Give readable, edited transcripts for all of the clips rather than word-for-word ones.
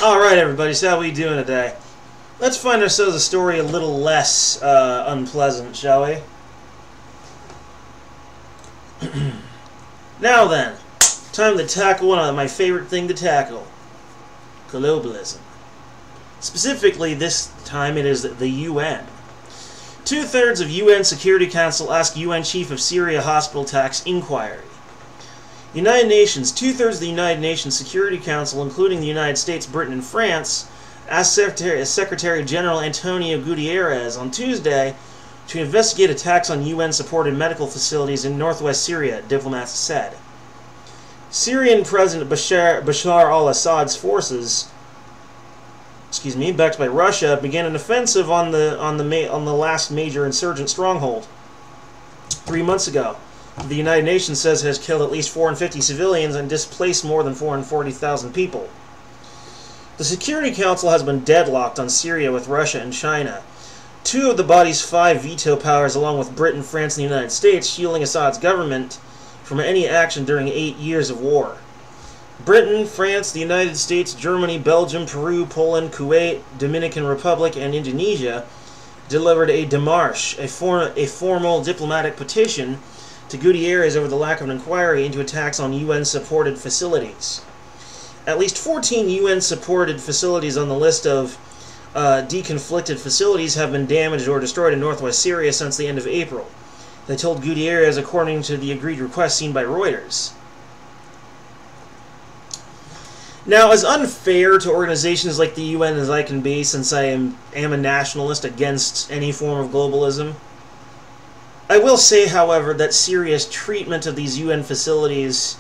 Alright everybody, so how we doing today? Let's find ourselves a story a little less unpleasant, shall we? Now then, time to tackle one of my favorite thing to tackle. Globalism. Specifically, this time it is the UN. Two-thirds of UN Security Council ask UN Chief of Syria hospital tax inquiry. United Nations. Two-thirds of the United Nations Security Council, including the United States, Britain, and France, asked Secretary General Antonio Guterres on Tuesday to investigate attacks on UN-supported medical facilities in northwest Syria, diplomats said. Syrian President Bashar al-Assad's forces, backed by Russia, began an offensive on the last major insurgent stronghold 3 months ago. The United Nations says it has killed at least 450 civilians and displaced more than 440,000 people. The Security Council has been deadlocked on Syria with Russia and China. Two of the body's 5 veto powers, along with Britain, France, and the United States, shielding Assad's government from any action during 8 years of war. Britain, France, the United States, Germany, Belgium, Peru, Poland, Kuwait, Dominican Republic, and Indonesia delivered a démarche, a formal diplomatic petition, to Guterres over the lack of an inquiry into attacks on UN-supported facilities. At least 14 UN-supported facilities on the list of deconflicted facilities have been damaged or destroyed in northwest Syria since the end of April, they told Guterres, according to the agreed request seen by Reuters. Now, as unfair to organizations like the UN as I can be, since I am a nationalist against any form of globalism, I will say, however, that Syria's treatment of these UN facilities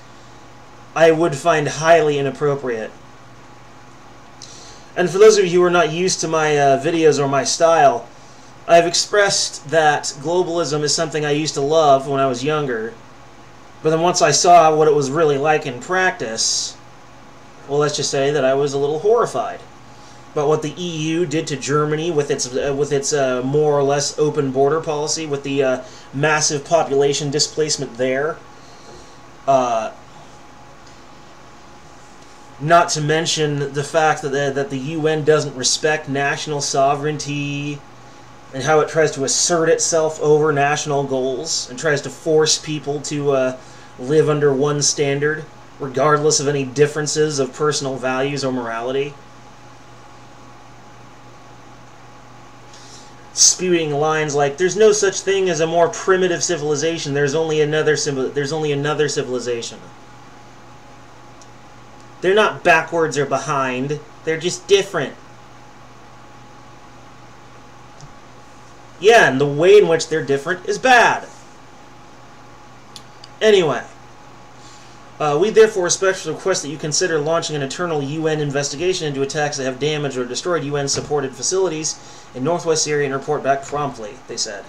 I would find highly inappropriate. And for those of you who are not used to my videos or my style, I've expressed that globalism is something I used to love when I was younger, but then once I saw what it was really like in practice, well, let's just say that I was a little horrified. But what the EU did to Germany with its more or less open border policy, with the massive population displacement there, not to mention the fact that the UN doesn't respect national sovereignty and how it tries to assert itself over national goals and tries to force people to live under one standard, regardless of any differences of personal values or morality. Spewing lines like, "There's no such thing as a more primitive civilization. There's only another civilization." They're not backwards or behind. They're just different. Yeah, and the way in which they're different is bad. Anyway, we therefore respectfully request that you consider launching an internal UN investigation into attacks that have damaged or destroyed UN-supported facilities in northwest Syria and report back promptly, they said.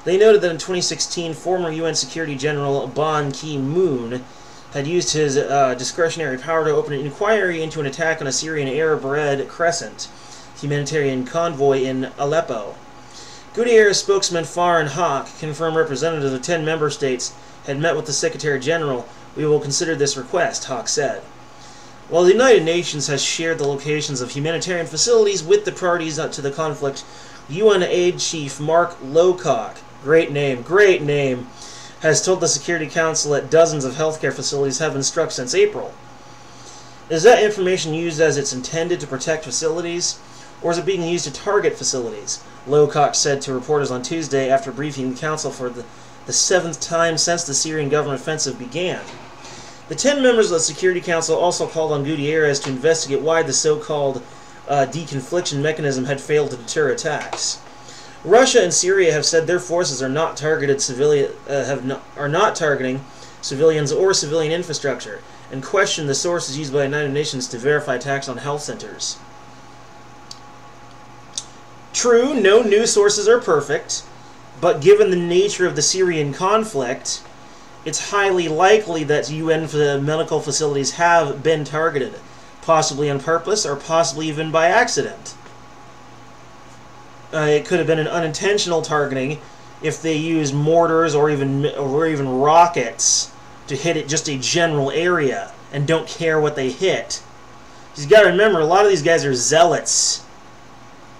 They noted that in 2016, former UN Security General Ban Ki-moon had used his discretionary power to open an inquiry into an attack on a Syrian Arab Red Crescent humanitarian convoy in Aleppo. Guterres spokesman Farhan Haq confirmed representatives of 10 member states had met with the Secretary General. "We will consider this request," Haq said. While the United Nations has shared the locations of humanitarian facilities with the parties to the conflict, UN Aid Chief Mark Lowcock, great name, has told the Security Council that dozens of healthcare facilities have been struck since April. Is that information used as it's intended to protect facilities, or is it being used to target facilities? Lowcock said to reporters on Tuesday after briefing the Council for the 7th time since the Syrian government offensive began. The 10 members of the Security Council also called on Guterres to investigate why the so-called deconfliction mechanism had failed to deter attacks. Russia and Syria have said their forces are not targeting civilians or civilian infrastructure, and questioned the sources used by the United Nations to verify attacks on health centers. True, no news sources are perfect, but given the nature of the Syrian conflict, it's highly likely that UN medical facilities have been targeted, possibly on purpose or possibly even by accident. It could have been an unintentional targeting if they use mortars or even rockets to hit just a general area and don't care what they hit. You've got to remember, a lot of these guys are zealots,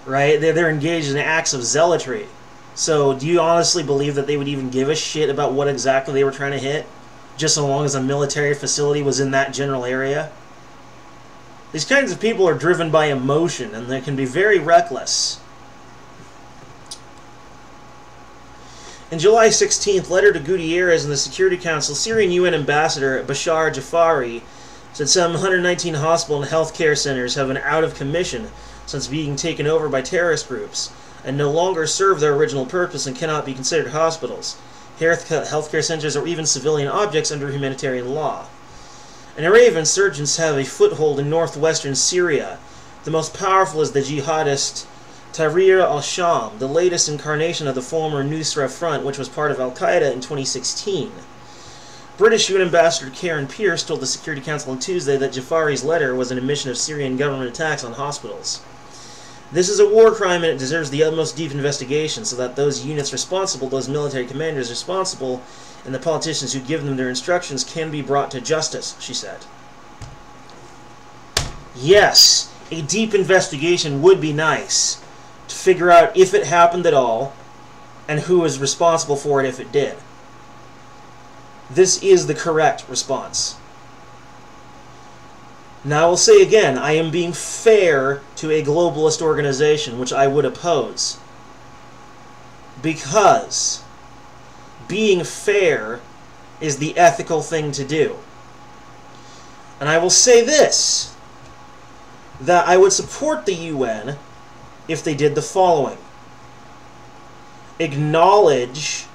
right? They're engaged in acts of zealotry. So do you honestly believe that they would even give a shit about what exactly they were trying to hit, just so long as a military facility was in that general area? These kinds of people are driven by emotion, and they can be very reckless. In July 16th, letter to Gutierrez in the Security Council, Syrian UN Ambassador Bashar Jafari said some 119 hospital and health care centers have been out of commission since being taken over by terrorist groups and no longer serve their original purpose and cannot be considered hospitals, healthcare centers, or even civilian objects under humanitarian law. An array of insurgents have a foothold in northwestern Syria. The most powerful is the jihadist Tahrir al-Sham, the latest incarnation of the former Nusra Front, which was part of al-Qaeda in 2016. British UN Ambassador Karen Pierce told the Security Council on Tuesday that Jafari's letter was an admission of Syrian government attacks on hospitals. This is a war crime and it deserves the utmost deep investigation so that those units responsible, those military commanders responsible, and the politicians who give them their instructions can be brought to justice, she said. Yes, a deep investigation would be nice to figure out if it happened at all and who was responsible for it if it did. This is the correct response. Now I will say again, I am being fair to a globalist organization, which I would oppose. Because being fair is the ethical thing to do. And I will say this, that I would support the UN if they did the following. Acknowledge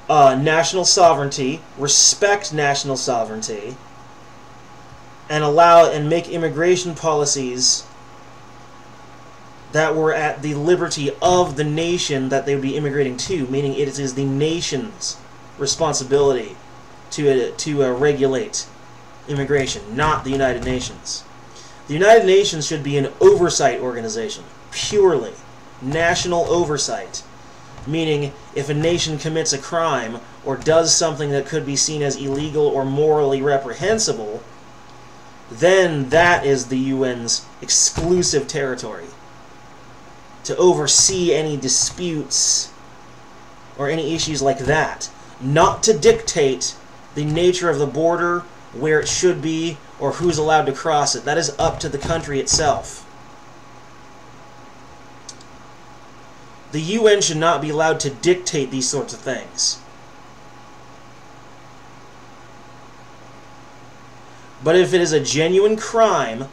national sovereignty, respect national sovereignty, and allow and make immigration policies that were at the liberty of the nation that they would be immigrating to, meaning it is the nation's responsibility to regulate immigration, not the United Nations. The United Nations should be an oversight organization, purely national oversight, meaning if a nation commits a crime or does something that could be seen as illegal or morally reprehensible, then that is the UN's exclusive territory to oversee any disputes or any issues like that, not to dictate the nature of the border, where it should be, or who's allowed to cross it. That is up to the country itself. The UN should not be allowed to dictate these sorts of things. But if it is a genuine crime,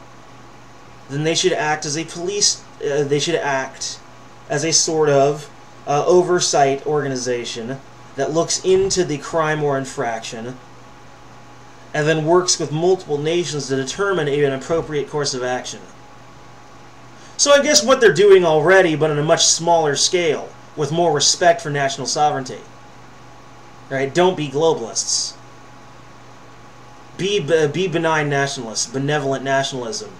then they should act as a police, they should act as a sort of oversight organization that looks into the crime or infraction and then works with multiple nations to determine an appropriate course of action. So I guess what they're doing already, but on a much smaller scale, with more respect for national sovereignty. Right? Don't be globalists. Be benign nationalists, benevolent nationalism.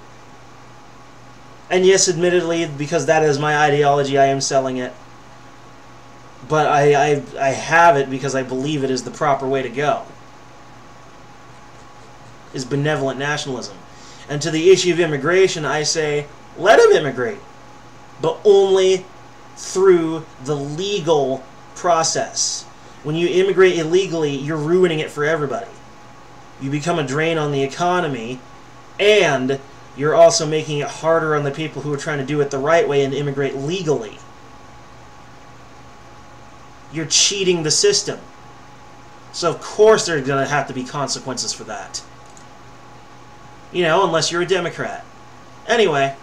And yes, admittedly, because that is my ideology, I am selling it. But I have it because I believe it is the proper way to go. Is benevolent nationalism. And to the issue of immigration, I say, let them immigrate. But only through the legal process. When you immigrate illegally, you're ruining it for everybody. You become a drain on the economy, and you're also making it harder on the people who are trying to do it the right way and immigrate legally. You're cheating the system. So of course there are going to have to be consequences for that. You know, unless you're a Democrat. Anyway,